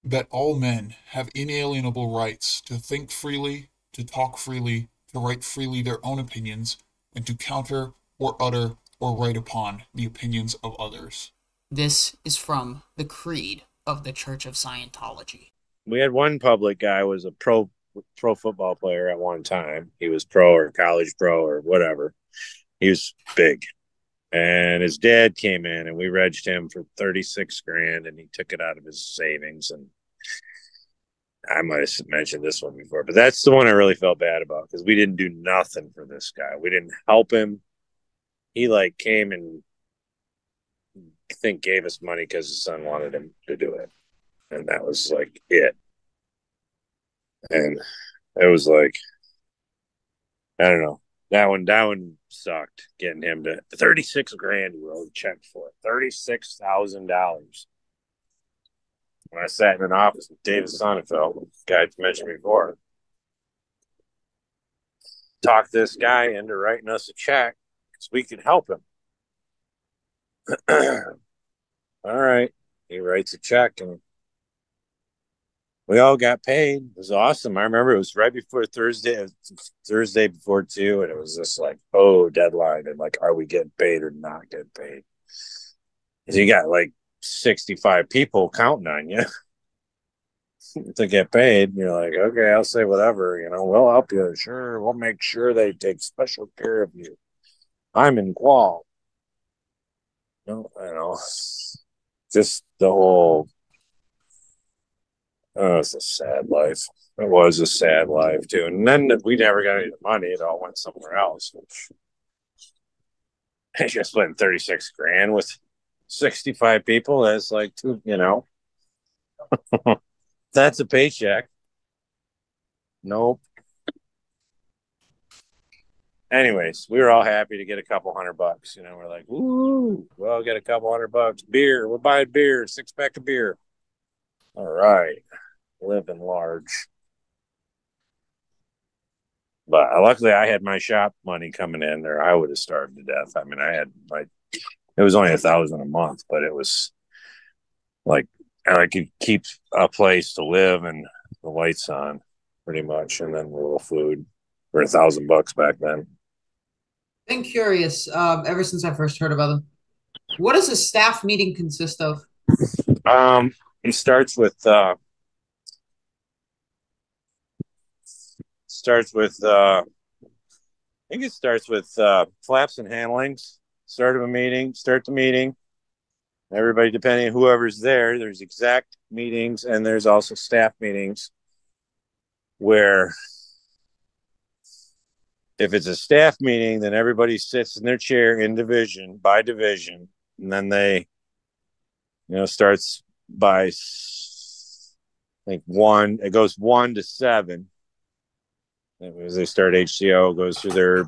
that all men have inalienable rights to think freely, to talk freely, to write freely their own opinions, and to counter or utter or write upon the opinions of others. This is from the Creed of the Church of Scientology. We had one public guy was a pro football player at one time. He was pro or college pro or whatever. He was big. And his dad came in and we regged him for 36 grand and he took it out of his savings. And I might have mentioned this one before, but that's the one I really felt bad about because we didn't do nothing for this guy. We didn't help him. He like came and I think gave us money because his son wanted him to do it. And that was like it. And it was like, I don't know. That one sucked. Getting him to 36 grand. He wrote a check for it. $36,000. When I sat in an office with David Sonnenfeld, guy I mentioned before, talked this guy into writing us a check because we could help him. All right. He writes a check and we all got paid. It was awesome. I remember it was right before Thursday, Thursday before two, and it was just like, oh, deadline, and like, are we getting paid or not getting paid? So you got like 65 people counting on you to get paid. You're like, okay, I'll say whatever. We'll help you. Sure, we'll make sure they take special care of you. I'm in qual. No, I know. Just the whole. Oh, it's a sad life. It was a sad life too. And then we never got any money. It all went somewhere else. Which I just spent 36 grand with 65 people. That's like two. That's a paycheck. Nope. Anyways, we were all happy to get a couple $100. We're like, woo, well, get a couple $100. Beer. We're buying beer, 6-pack of beer. All right. Living large. But luckily, I had my shop money coming in, or I would have starved to death. I mean, I had like it was only 1,000 a month, but it was like I could keep a place to live and the lights on, pretty much, and then a little food for $1,000 back then. Been curious, ever since I first heard about them. What does a staff meeting consist of? It starts with I think it starts with flaps and handlings. Start the meeting. Everybody, depending on whoever's there, there's exact meetings and there's also staff meetings where if it's a staff meeting, then everybody sits in their chair in division by division. And then they, starts by, I think one, it goes 1 to 7. As they start HCO, goes through their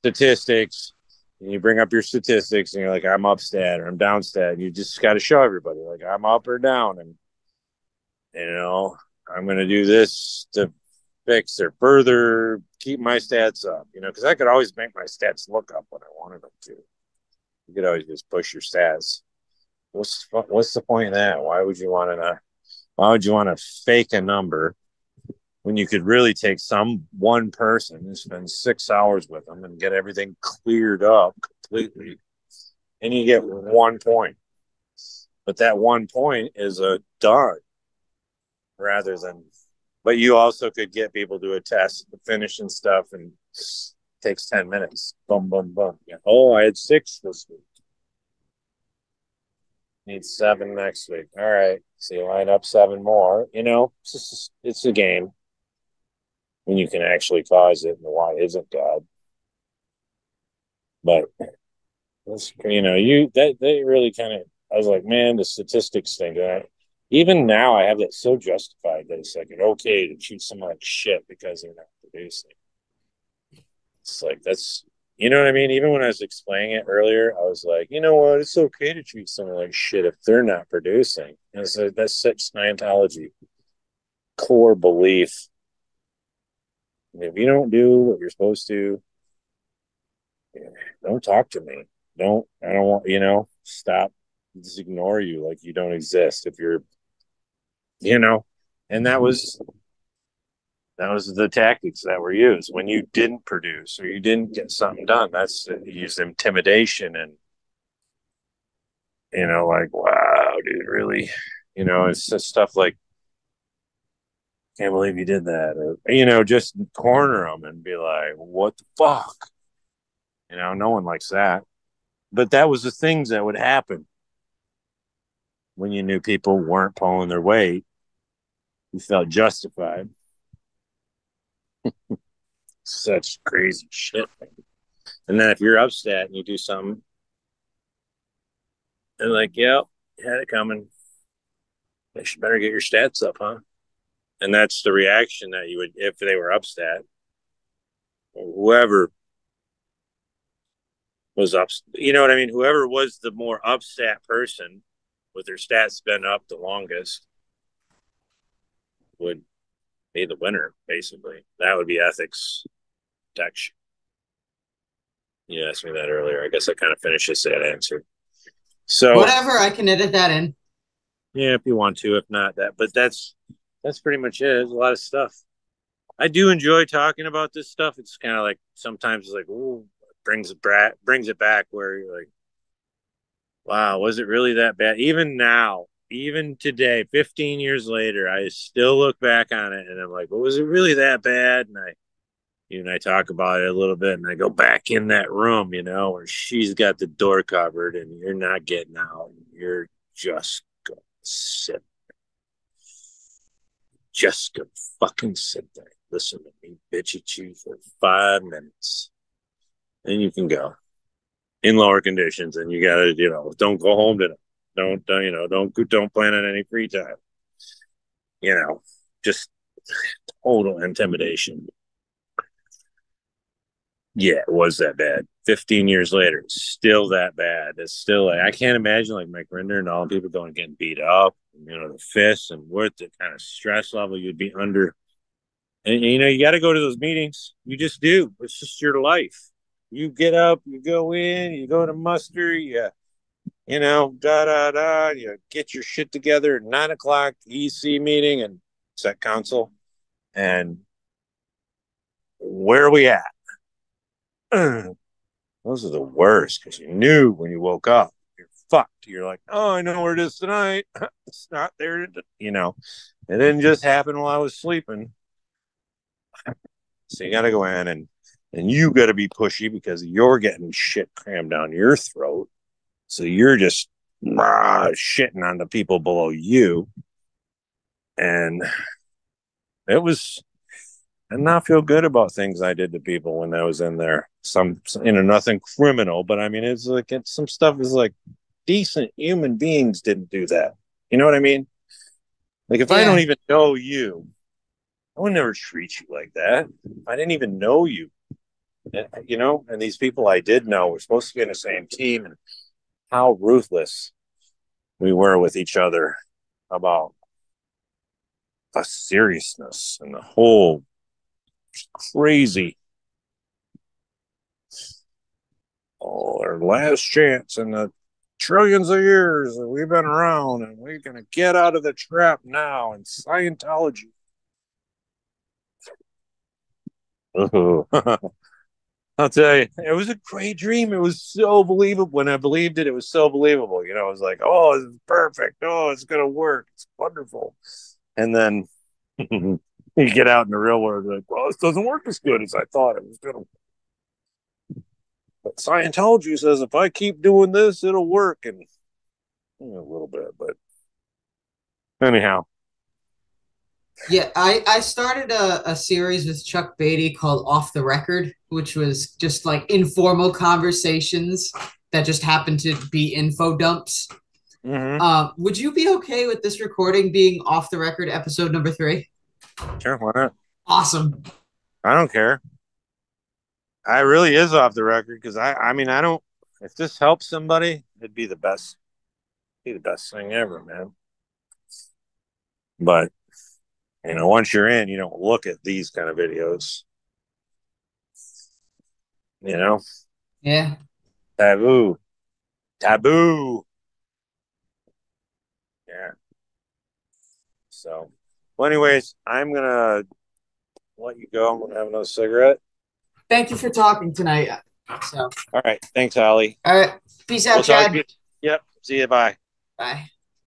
statistics. And you bring up your statistics and you're like, I'm up stat or I'm down stat. And you just got to show everybody, like, I'm up or down. And, I'm going to do this to fix or further keep my stats up, because I could always make my stats look up when I wanted them to. You could always just push your stats. What's the point of that? Why would you want to fake a number when you could really take one person and spend 6 hours with them and get everything cleared up completely, and you get 1 point. But that 1 point is a done rather than. But you also could get people to a test, finishing stuff, and takes 10 minutes. Boom, boom, boom. Yeah. Oh, I had 6 this week. Need 7 next week. All right. So you line up 7 more. It's a game when you can actually cause it, and why isn't God? But that they really kind of. I was like, man, the statistics thing. Even now, I have that so justified that it's like okay to treat someone like shit because they're not producing. It's like that's what I mean. Even when I was explaining it earlier, I was like, you know what? It's okay to treat someone like shit if they're not producing. And so that's such Scientology core belief. If you don't do what you're supposed to, don't talk to me. I don't want, stop, just ignore you like you don't exist. If you're you know, and that was the tactics that were used when you didn't produce or you didn't get something done. That's use intimidation and like, wow, dude, really, it's just stuff like, can't believe you did that, or just corner them and be like, what the fuck, no one likes that. But that was the things that would happen when you knew people weren't pulling their weight. You felt justified. Such crazy shit. And then if you're upset and you do something, they're like, yep, you had it coming. You should better get your stats up, huh? And that's the reaction that you would, if they were upset, whoever was up, you know what I mean? Whoever was the more upset person with their stats been up the longest would be the winner, basically. That would be ethics protection. You asked me that earlier. I guess I kind of finished that answer. So Whatever, I can edit that in. yeah, if you want to, if not that, but that's pretty much it. There's a lot of stuff. I do enjoy talking about this stuff. It's kind of like sometimes it's like, ooh, brings it back where you're like, wow, was it really that bad? Even now, even today, 15 years later, I still look back on it and I'm like, well, was it really that bad? And I talk about it a little bit and I go back in that room, where she's got the door covered and you're not getting out. You're just going to sit. Just going to fucking sit there. Listen to me bitch at you for 5 minutes. And you can go in lower conditions and you got to, don't go home tonight. Don't plan on any free time. Just total intimidation. Yeah, it was that bad. 15 years later, it's still that bad. It's still like, I can't imagine like Mike Rinder and all the people going getting beat up, the fists and what the kind of stress level you'd be under. And you got to go to those meetings. You just do. It's just your life. You get up, you go in, you go to muster, da da da. You get your shit together at 9 o'clock, EC meeting and set council. And where are we at? Those are the worst because you knew when you woke up, you're fucked. You're like, oh, I know where it is tonight. It's not there. It didn't just happen while I was sleeping. So you got to go in and you got to be pushy because you're getting shit crammed down your throat. So you're just shitting on the people below you. And it was, I did not feel good about things I did to people when I was in there. Some nothing criminal, but I mean, it's like, some stuff is like decent human beings didn't do that. You know what I mean? Like if I don't even know you, I would never treat you like that. If I didn't even know you, and these people I did know were supposed to be in the same team, and how ruthless we were with each other about the seriousness and the whole crazy, our last chance in the trillions of years that we've been around, and we're going to get out of the trap now, and Scientology. I'll tell you, it was a great dream. It was so believable. When I believed it, it was so believable. It was like, oh, this is perfect. Oh, it's going to work. It's wonderful. And then you get out in the real world, like, well, this doesn't work as good as I thought it was going to. But Scientology says if I keep doing this, it'll work. And a little bit, but anyhow. Yeah, I started a series with Chuck Beatty called Off the Record, which was just like informal conversations that just happened to be info dumps. Mm-hmm. Would you be okay with this recording being Off the Record episode number 3? Sure, why not? Awesome. I don't care. I really is off the record because I mean, I don't, if this helps somebody, it'd be the best thing ever, man. But once you're in, you don't look at these kind of videos. Yeah. Taboo. Yeah. So, well, anyways, I'm gonna let you go. I'm gonna have another cigarette. Thank you for talking tonight. So, All right. Thanks, Ollie. all right. Peace out, We'll talk Chad. to you. Yep. See you. Bye. Bye.